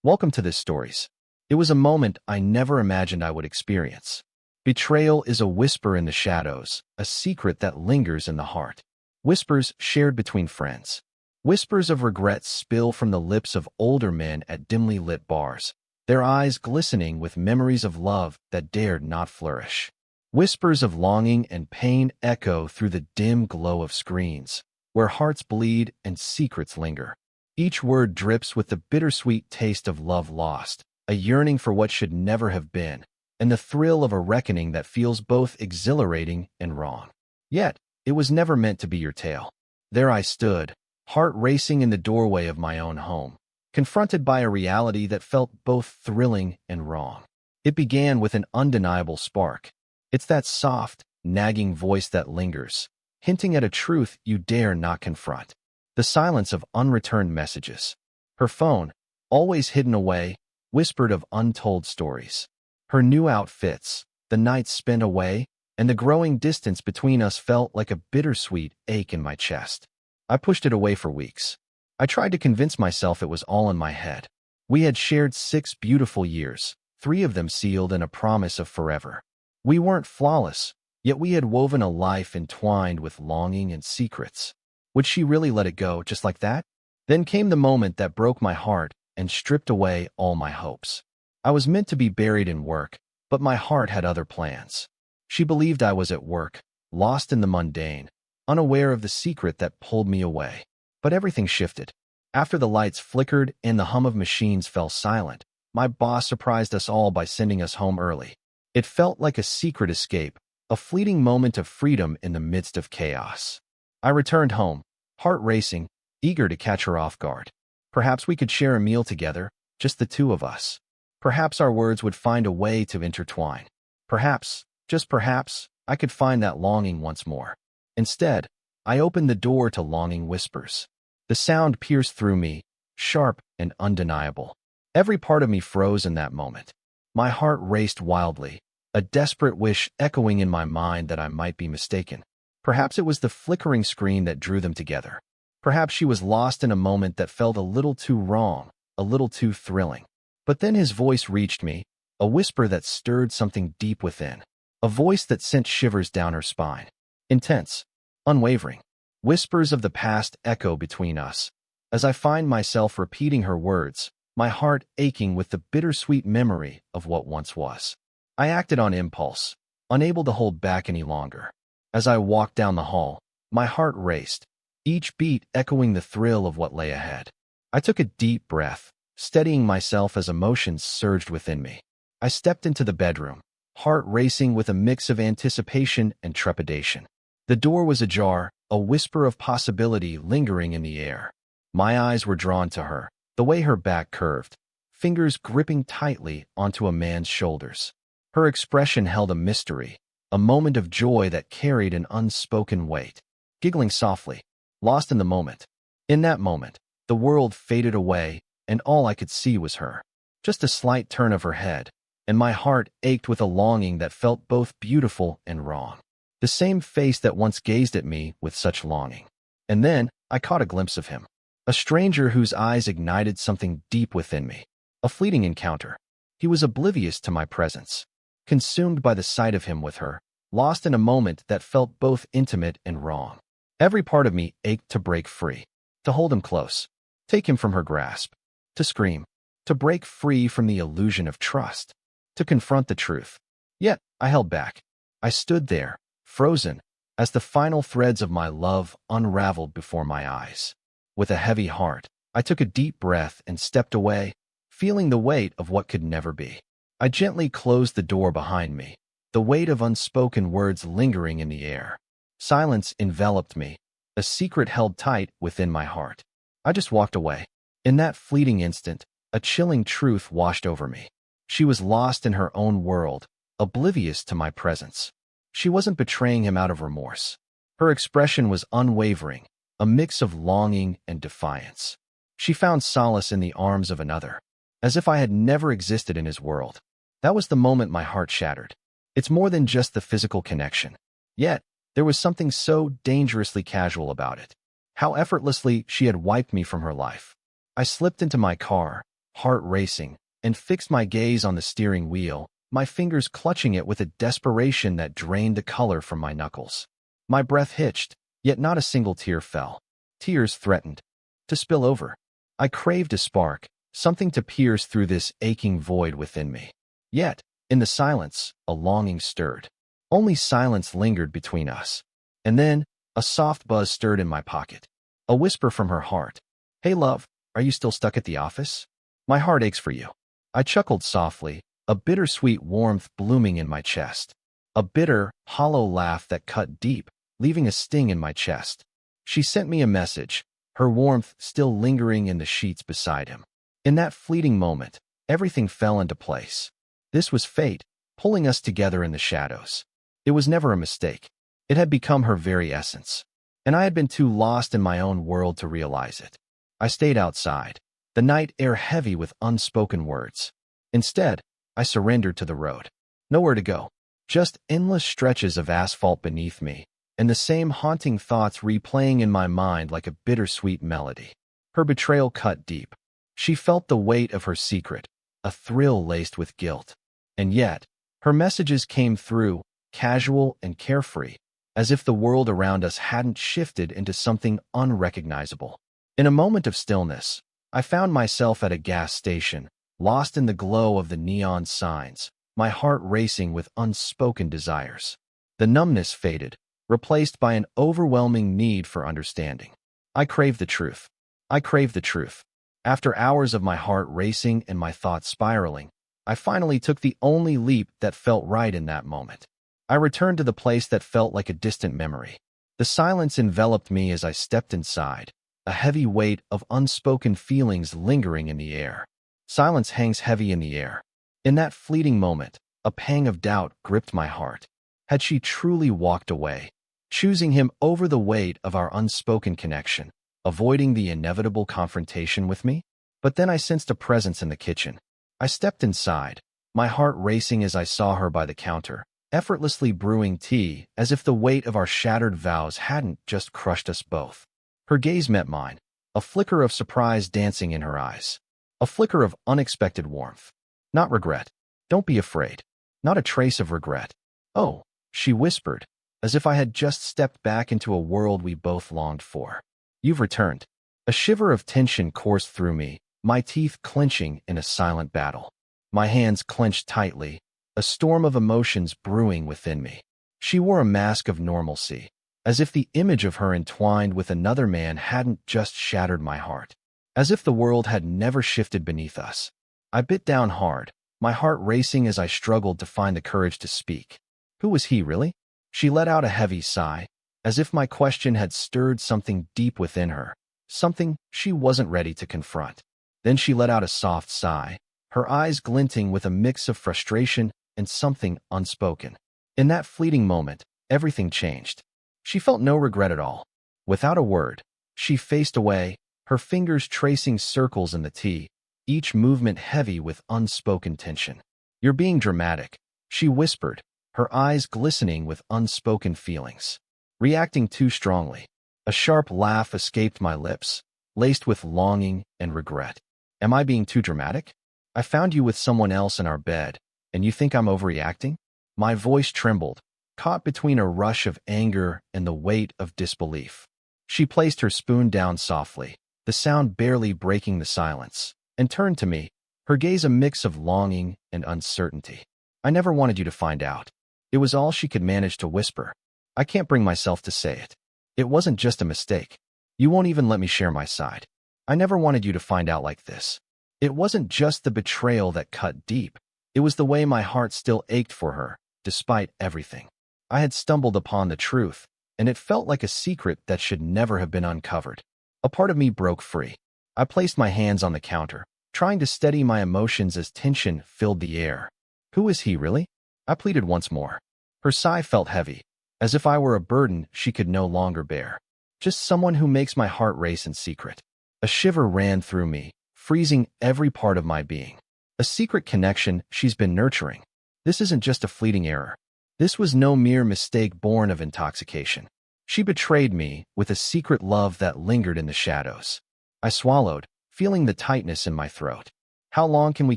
Welcome to this stories. It was a moment I never imagined I would experience. Betrayal is a whisper in the shadows, a secret that lingers in the heart. Whispers shared between friends. Whispers of regret spill from the lips of older men at dimly lit bars, their eyes glistening with memories of love that dared not flourish. Whispers of longing and pain echo through the dim glow of screens, where hearts bleed and secrets linger. Each word drips with the bittersweet taste of love lost, a yearning for what should never have been, and the thrill of a reckoning that feels both exhilarating and wrong. Yet, it was never meant to be your tale. There I stood, heart racing in the doorway of my own home, confronted by a reality that felt both thrilling and wrong. It began with an undeniable spark. It's that soft, nagging voice that lingers, hinting at a truth you dare not confront. The silence of unreturned messages. Her phone, always hidden away, whispered of untold stories. Her new outfits, the nights spent away, and the growing distance between us felt like a bittersweet ache in my chest. I pushed it away for weeks. I tried to convince myself it was all in my head. We had shared 6 beautiful years, 3 of them sealed in a promise of forever. We weren't flawless, yet we had woven a life entwined with longing and secrets. Would she really let it go just like that? Then came the moment that broke my heart and stripped away all my hopes. I was meant to be buried in work, but my heart had other plans. She believed I was at work, lost in the mundane, unaware of the secret that pulled me away. But everything shifted. After the lights flickered and the hum of machines fell silent, my boss surprised us all by sending us home early. It felt like a secret escape, a fleeting moment of freedom in the midst of chaos. I returned home, heart racing, eager to catch her off guard. Perhaps we could share a meal together, just the 2 of us. Perhaps our words would find a way to intertwine. Perhaps, just perhaps, I could find that longing once more. Instead, I opened the door to longing whispers. The sound pierced through me, sharp and undeniable. Every part of me froze in that moment. My heart raced wildly, a desperate wish echoing in my mind that I might be mistaken. Perhaps it was the flickering screen that drew them together. Perhaps she was lost in a moment that felt a little too wrong, a little too thrilling. But then his voice reached me, a whisper that stirred something deep within, a voice that sent shivers down her spine. Intense, unwavering. Whispers of the past echo between us. As I find myself repeating her words, my heart aching with the bittersweet memory of what once was. I acted on impulse, unable to hold back any longer. As I walked down the hall, my heart raced, each beat echoing the thrill of what lay ahead. I took a deep breath, steadying myself as emotions surged within me. I stepped into the bedroom, heart racing with a mix of anticipation and trepidation. The door was ajar, a whisper of possibility lingering in the air. My eyes were drawn to her, the way her back curved, fingers gripping tightly onto a man's shoulders. Her expression held a mystery, a moment of joy that carried an unspoken weight. Giggling softly, lost in the moment. In that moment, the world faded away, and all I could see was her. Just a slight turn of her head, and my heart ached with a longing that felt both beautiful and wrong. The same face that once gazed at me with such longing. And then, I caught a glimpse of him. A stranger whose eyes ignited something deep within me. A fleeting encounter. He was oblivious to my presence. Consumed by the sight of him with her, lost in a moment that felt both intimate and wrong. Every part of me ached to break free, to hold him close, take him from her grasp, to scream, to break free from the illusion of trust, to confront the truth. Yet, I held back. I stood there, frozen, as the final threads of my love unraveled before my eyes. With a heavy heart, I took a deep breath and stepped away, feeling the weight of what could never be. I gently closed the door behind me, the weight of unspoken words lingering in the air. Silence enveloped me, a secret held tight within my heart. I just walked away. In that fleeting instant, a chilling truth washed over me. She was lost in her own world, oblivious to my presence. She wasn't betraying him out of remorse. Her expression was unwavering, a mix of longing and defiance. She found solace in the arms of another, as if I had never existed in his world. That was the moment my heart shattered. It's more than just the physical connection. Yet, there was something so dangerously casual about it. How effortlessly she had wiped me from her life. I slipped into my car, heart racing, and fixed my gaze on the steering wheel, my fingers clutching it with a desperation that drained the color from my knuckles. My breath hitched, yet not a single tear fell. Tears threatened to spill over. I craved a spark, something to pierce through this aching void within me. Yet, in the silence, a longing stirred. Only silence lingered between us. And then, a soft buzz stirred in my pocket. A whisper from her heart. "Hey love, are you still stuck at the office? My heart aches for you." I chuckled softly, a bittersweet warmth blooming in my chest. A bitter, hollow laugh that cut deep, leaving a sting in my chest. She sent me a message, her warmth still lingering in the sheets beside him. In that fleeting moment, everything fell into place. This was fate, pulling us together in the shadows. It was never a mistake. It had become her very essence. And I had been too lost in my own world to realize it. I stayed outside, the night air heavy with unspoken words. Instead, I surrendered to the road. Nowhere to go. Just endless stretches of asphalt beneath me, and the same haunting thoughts replaying in my mind like a bittersweet melody. Her betrayal cut deep. She felt the weight of her secret, a thrill laced with guilt. And yet, her messages came through, casual and carefree, as if the world around us hadn't shifted into something unrecognizable. In a moment of stillness, I found myself at a gas station, lost in the glow of the neon signs, my heart racing with unspoken desires. The numbness faded, replaced by an overwhelming need for understanding. I craved the truth. I craved the truth. After hours of my heart racing and my thoughts spiraling, I finally took the only leap that felt right in that moment. I returned to the place that felt like a distant memory. The silence enveloped me as I stepped inside, a heavy weight of unspoken feelings lingering in the air. Silence hangs heavy in the air. In that fleeting moment, a pang of doubt gripped my heart. Had she truly walked away, choosing him over the weight of our unspoken connection, avoiding the inevitable confrontation with me? But then I sensed a presence in the kitchen. I stepped inside, my heart racing as I saw her by the counter, effortlessly brewing tea as if the weight of our shattered vows hadn't just crushed us both. Her gaze met mine, a flicker of surprise dancing in her eyes. A flicker of unexpected warmth. Not regret. Don't be afraid. Not a trace of regret. "Oh," she whispered, as if I had just stepped back into a world we both longed for. "You've returned." A shiver of tension coursed through me, my teeth clenching in a silent battle. My hands clenched tightly, a storm of emotions brewing within me. She wore a mask of normalcy, as if the image of her entwined with another man hadn't just shattered my heart. As if the world had never shifted beneath us. I bit down hard, my heart racing as I struggled to find the courage to speak. Who was he, really? She let out a heavy sigh, as if my question had stirred something deep within her, something she wasn't ready to confront. Then she let out a soft sigh, her eyes glinting with a mix of frustration and something unspoken. In that fleeting moment, everything changed. She felt no regret at all. Without a word, she faced away, her fingers tracing circles in the tea, each movement heavy with unspoken tension. "You're being dramatic," she whispered, her eyes glistening with unspoken feelings. Reacting too strongly, a sharp laugh escaped my lips, laced with longing and regret. "Am I being too dramatic? I found you with someone else in our bed, and you think I'm overreacting?" My voice trembled, caught between a rush of anger and the weight of disbelief. She placed her spoon down softly, the sound barely breaking the silence, and turned to me, her gaze a mix of longing and uncertainty. "I never wanted you to find out." It was all she could manage to whisper. "I can't bring myself to say it. It wasn't just a mistake. You won't even let me share my side. I never wanted you to find out like this." It wasn't just the betrayal that cut deep. It was the way my heart still ached for her, despite everything. I had stumbled upon the truth, and it felt like a secret that should never have been uncovered. A part of me broke free. I placed my hands on the counter, trying to steady my emotions as tension filled the air. "Who is he, really?" I pleaded once more. Her sigh felt heavy, as if I were a burden she could no longer bear. "Just someone who makes my heart race in secret." A shiver ran through me, freezing every part of my being. A secret connection she's been nurturing. This isn't just a fleeting error. This was no mere mistake born of intoxication. She betrayed me with a secret love that lingered in the shadows. I swallowed, feeling the tightness in my throat. How long can we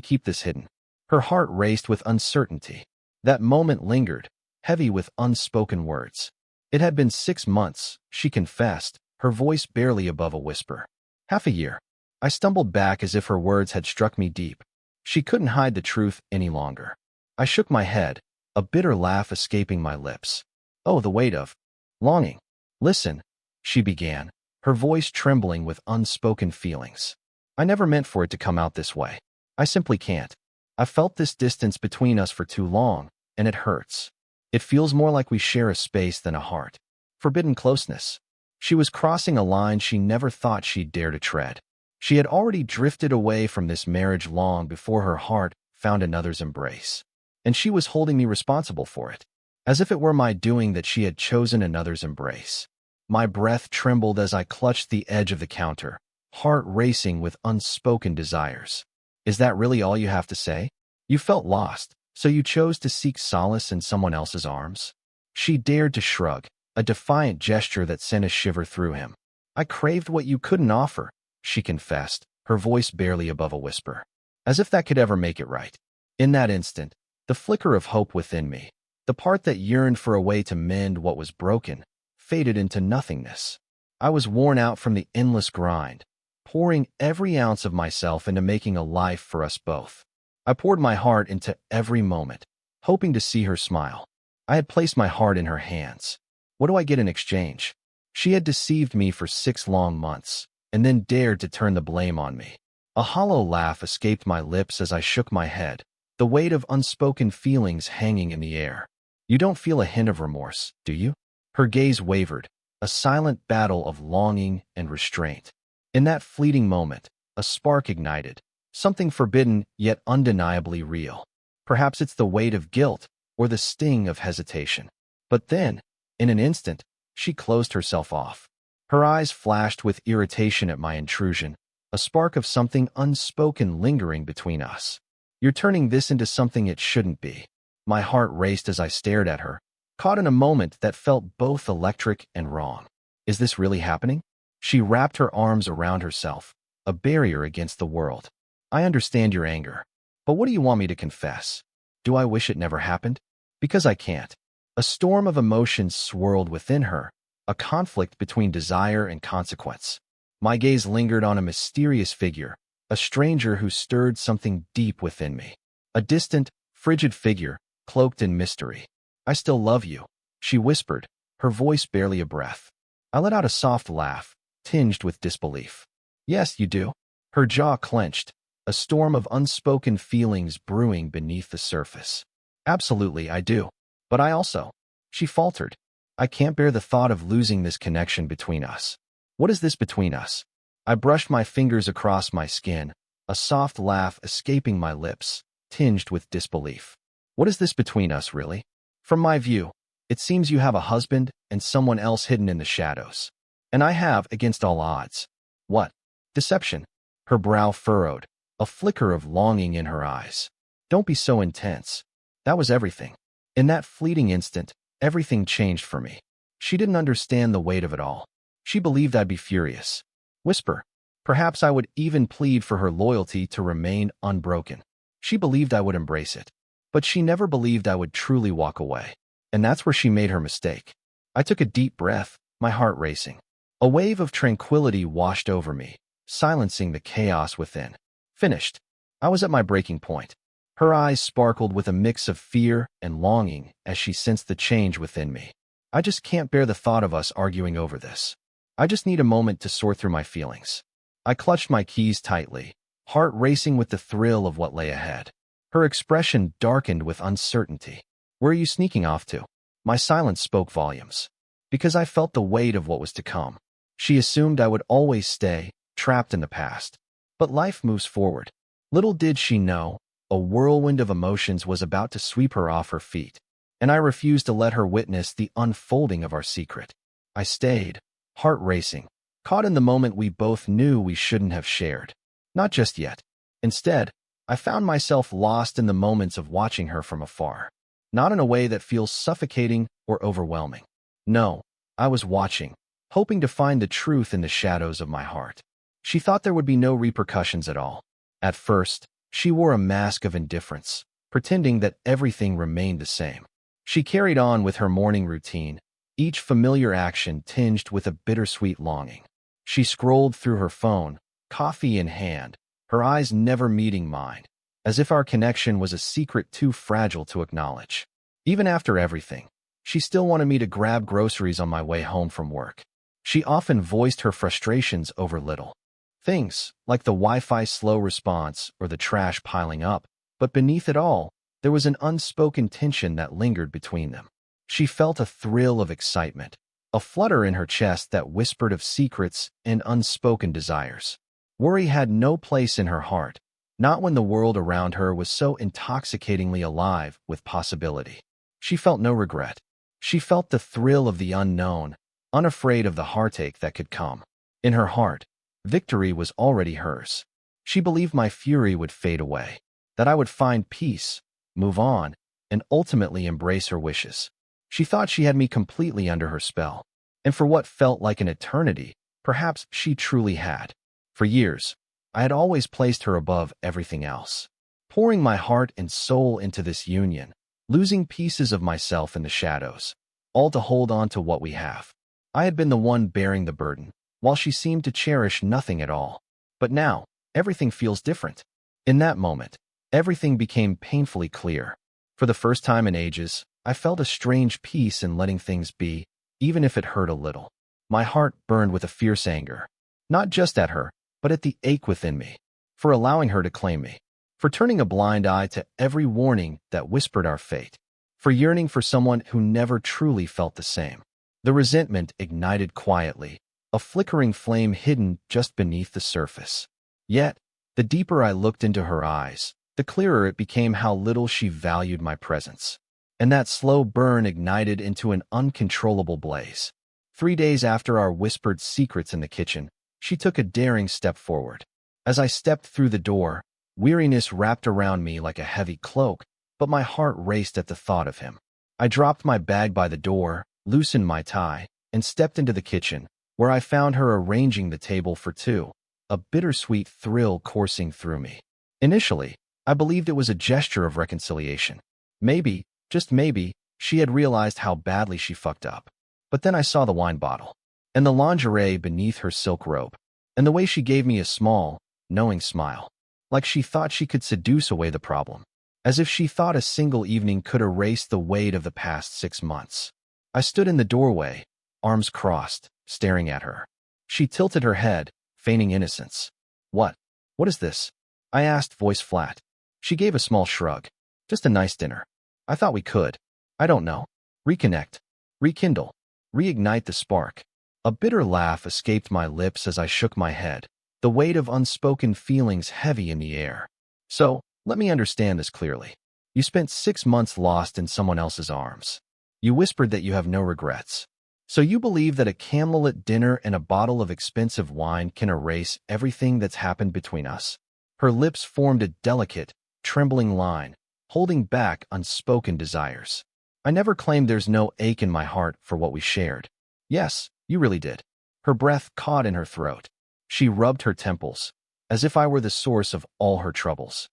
keep this hidden? Her heart raced with uncertainty. That moment lingered, heavy with unspoken words. It had been 6 months, she confessed, her voice barely above a whisper. Half a year. I stumbled back as if her words had struck me deep. She couldn't hide the truth any longer. I shook my head, a bitter laugh escaping my lips. Oh, the weight of longing. Listen, she began, her voice trembling with unspoken feelings. I never meant for it to come out this way. I simply can't. I've felt this distance between us for too long, and it hurts. It feels more like we share a space than a heart. Forbidden closeness. She was crossing a line she never thought she'd dare to tread. She had already drifted away from this marriage long before her heart found another's embrace. And she was holding me responsible for it, as if it were my doing that she had chosen another's embrace. My breath trembled as I clutched the edge of the counter, heart racing with unspoken desires. Is that really all you have to say? You felt lost, so you chose to seek solace in someone else's arms? She dared to shrug, a defiant gesture that sent a shiver through him. I craved what you couldn't offer, she confessed, her voice barely above a whisper. As if that could ever make it right. In that instant, the flicker of hope within me, the part that yearned for a way to mend what was broken, faded into nothingness. I was worn out from the endless grind, pouring every ounce of myself into making a life for us both. I poured my heart into every moment, hoping to see her smile. I had placed my heart in her hands. What do I get in exchange? She had deceived me for 6 long months, and then dared to turn the blame on me. A hollow laugh escaped my lips as I shook my head, the weight of unspoken feelings hanging in the air. You don't feel a hint of remorse, do you? Her gaze wavered, a silent battle of longing and restraint. In that fleeting moment, a spark ignited, something forbidden yet undeniably real. Perhaps it's the weight of guilt or the sting of hesitation. But then, in an instant, she closed herself off. Her eyes flashed with irritation at my intrusion, a spark of something unspoken lingering between us. You're turning this into something it shouldn't be. My heart raced as I stared at her, caught in a moment that felt both electric and wrong. Is this really happening? She wrapped her arms around herself, a barrier against the world. I understand your anger, but what do you want me to confess? Do I wish it never happened? Because I can't. A storm of emotions swirled within her, a conflict between desire and consequence. My gaze lingered on a mysterious figure, a stranger who stirred something deep within me. A distant, frigid figure, cloaked in mystery. I still love you, she whispered, her voice barely a breath. I let out a soft laugh, tinged with disbelief. Yes, you do. Her jaw clenched, a storm of unspoken feelings brewing beneath the surface. Absolutely, I do. But I also. She faltered. I can't bear the thought of losing this connection between us. What is this between us? I brushed my fingers across my skin, a soft laugh escaping my lips, tinged with disbelief. What is this between us, really? From my view, it seems you have a husband and someone else hidden in the shadows. And I have, against all odds. What? Deception. Her brow furrowed, a flicker of longing in her eyes. Don't be so intense. That was everything. In that fleeting instant, everything changed for me. She didn't understand the weight of it all. She believed I'd be furious. Whisper. Perhaps I would even plead for her loyalty to remain unbroken. She believed I would embrace it. But she never believed I would truly walk away. And that's where she made her mistake. I took a deep breath, my heart racing. A wave of tranquility washed over me, silencing the chaos within. Finished. I was at my breaking point. Her eyes sparkled with a mix of fear and longing as she sensed the change within me. I just can't bear the thought of us arguing over this. I just need a moment to sort through my feelings. I clutched my keys tightly, heart racing with the thrill of what lay ahead. Her expression darkened with uncertainty. Where are you sneaking off to? My silence spoke volumes. Because I felt the weight of what was to come. She assumed I would always stay, trapped in the past. But life moves forward. Little did she know, a whirlwind of emotions was about to sweep her off her feet, and I refused to let her witness the unfolding of our secret. I stayed, heart racing, caught in the moment we both knew we shouldn't have shared. Not just yet. Instead, I found myself lost in the moments of watching her from afar. Not in a way that feels suffocating or overwhelming. No, I was watching, hoping to find the truth in the shadows of my heart. She thought there would be no repercussions at all. At first, She wore a mask of indifference, pretending that everything remained the same. She carried on with her morning routine, each familiar action tinged with a bittersweet longing. She scrolled through her phone, coffee in hand, her eyes never meeting mine, as if our connection was a secret too fragile to acknowledge. Even after everything, she still wanted me to grab groceries on my way home from work. She often voiced her frustrations over little things, like the Wi-Fi slow response or the trash piling up, but beneath it all, there was an unspoken tension that lingered between them. She felt a thrill of excitement, a flutter in her chest that whispered of secrets and unspoken desires. Worry had no place in her heart, not when the world around her was so intoxicatingly alive with possibility. She felt no regret. She felt the thrill of the unknown, unafraid of the heartache that could come. In her heart, victory was already hers. She believed my fury would fade away, that I would find peace, move on, and ultimately embrace her wishes. She thought she had me completely under her spell, and for what felt like an eternity, perhaps she truly had. For years, I had always placed her above everything else, pouring my heart and soul into this union, losing pieces of myself in the shadows, all to hold on to what we have. I had been the one bearing the burden, while she seemed to cherish nothing at all. But now, everything feels different. In that moment, everything became painfully clear. For the first time in ages, I felt a strange peace in letting things be, even if it hurt a little. My heart burned with a fierce anger, not just at her, but at the ache within me, for allowing her to claim me, for turning a blind eye to every warning that whispered our fate, for yearning for someone who never truly felt the same. The resentment ignited quietly, a flickering flame hidden just beneath the surface. Yet, the deeper I looked into her eyes, the clearer it became how little she valued my presence. And that slow burn ignited into an uncontrollable blaze. 3 days after our whispered secrets in the kitchen, she took a daring step forward. As I stepped through the door, weariness wrapped around me like a heavy cloak, but my heart raced at the thought of him. I dropped my bag by the door, loosened my tie, and stepped into the kitchen, where I found her arranging the table for two, a bittersweet thrill coursing through me. Initially, I believed it was a gesture of reconciliation. Maybe, just maybe, she had realized how badly she fucked up. But then I saw the wine bottle, and the lingerie beneath her silk robe, and the way she gave me a small, knowing smile, like she thought she could seduce away the problem, as if she thought a single evening could erase the weight of the past 6 months. I stood in the doorway, arms crossed, staring at her. She tilted her head, feigning innocence. What is this?" I asked, voice flat. She gave a small shrug. "Just a nice dinner. I thought we could, I don't know, reconnect, rekindle, reignite the spark." A bitter laugh escaped my lips as I shook my head, the weight of unspoken feelings heavy in the air. "So, let me understand this clearly. You spent 6 months lost in someone else's arms. You whispered that you have no regrets. So you believe that a candlelit dinner and a bottle of expensive wine can erase everything that's happened between us?" Her lips formed a delicate, trembling line, holding back unspoken desires. "I never claimed there's no ache in my heart for what we shared." "Yes, you really did." Her breath caught in her throat. She rubbed her temples, as if I were the source of all her troubles.